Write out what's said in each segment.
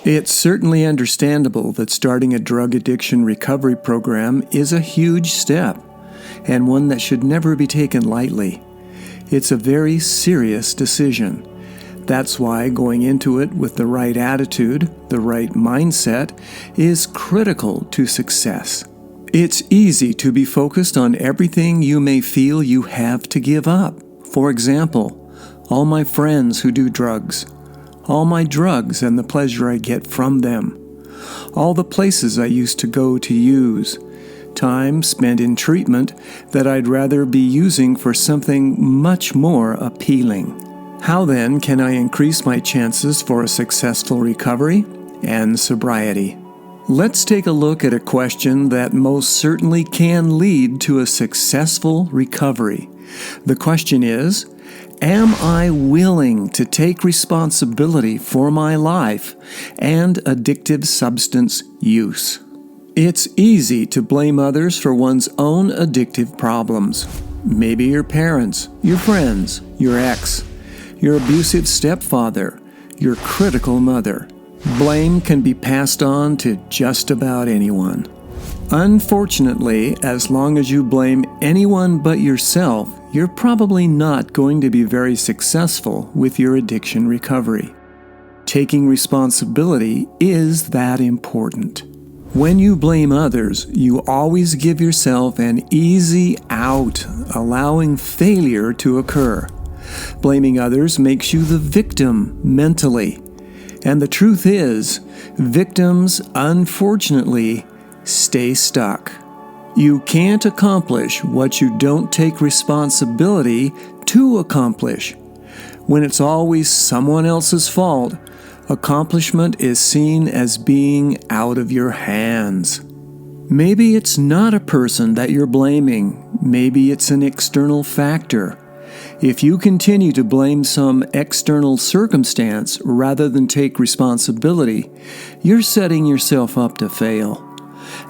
It's certainly understandable that starting a drug addiction recovery program is a huge step, and one that should never be taken lightly. It's a very serious decision. That's why going into it with the right attitude, the right mindset, is critical to success. It's easy to be focused on everything you may feel you have to give up. For example, all my friends who do drugs, all my drugs and the pleasure I get from them, all the places I used to go to use, time spent in treatment that I'd rather be using for something much more appealing. How then can I increase my chances for a successful recovery and sobriety? Let's take a look at a question that most certainly can lead to a successful recovery. The question is, am I willing to take responsibility for my life and addictive substance use? It's easy to blame others for one's own addictive problems. Maybe your parents, your friends, your ex, your abusive stepfather, your critical mother. Blame can be passed on to just about anyone. Unfortunately, as long as you blame anyone but yourself, you're probably not going to be very successful with your addiction recovery. Taking responsibility is that important. When you blame others, you always give yourself an easy out, allowing failure to occur. Blaming others makes you the victim mentally. And the truth is, victims, unfortunately, stay stuck. You can't accomplish what you don't take responsibility to accomplish. When it's always someone else's fault, accomplishment is seen as being out of your hands. Maybe it's not a person that you're blaming. Maybe it's an external factor. If you continue to blame some external circumstance rather than take responsibility, you're setting yourself up to fail.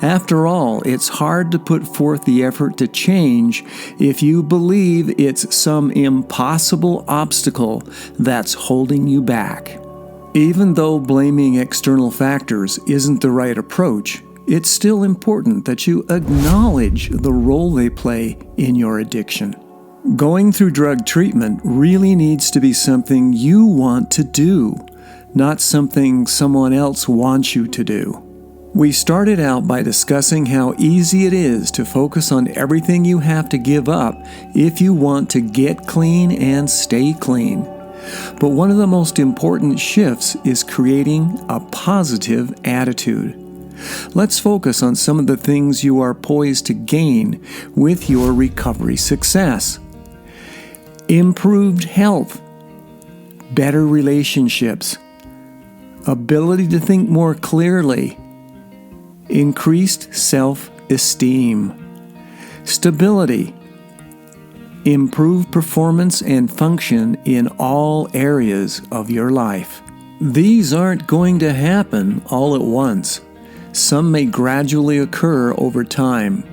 After all, it's hard to put forth the effort to change if you believe it's some impossible obstacle that's holding you back. Even though blaming external factors isn't the right approach, it's still important that you acknowledge the role they play in your addiction. Going through drug treatment really needs to be something you want to do, not something someone else wants you to do. We started out by discussing how easy it is to focus on everything you have to give up if you want to get clean and stay clean. But one of the most important shifts is creating a positive attitude. Let's focus on some of the things you are poised to gain with your recovery success. Improved health, better relationships, ability to think more clearly, increased self-esteem, stability, improved performance and function in all areas of your life. These aren't going to happen all at once. Some may gradually occur over time.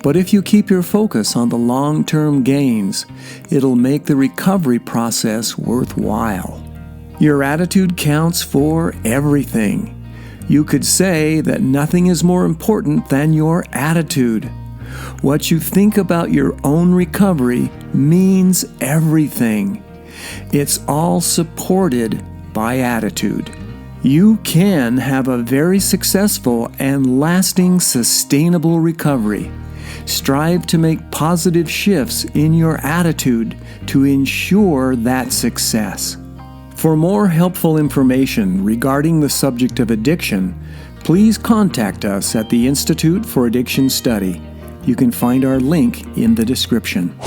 But if you keep your focus on the long-term gains, it'll make the recovery process worthwhile. Your attitude counts for everything. You could say that nothing is more important than your attitude. What you think about your own recovery means everything. It's all supported by attitude. You can have a very successful and lasting sustainable recovery. Strive to make positive shifts in your attitude to ensure that success. For more helpful information regarding the subject of addiction, please contact us at the Institute for Addiction Study. You can find our link in the description.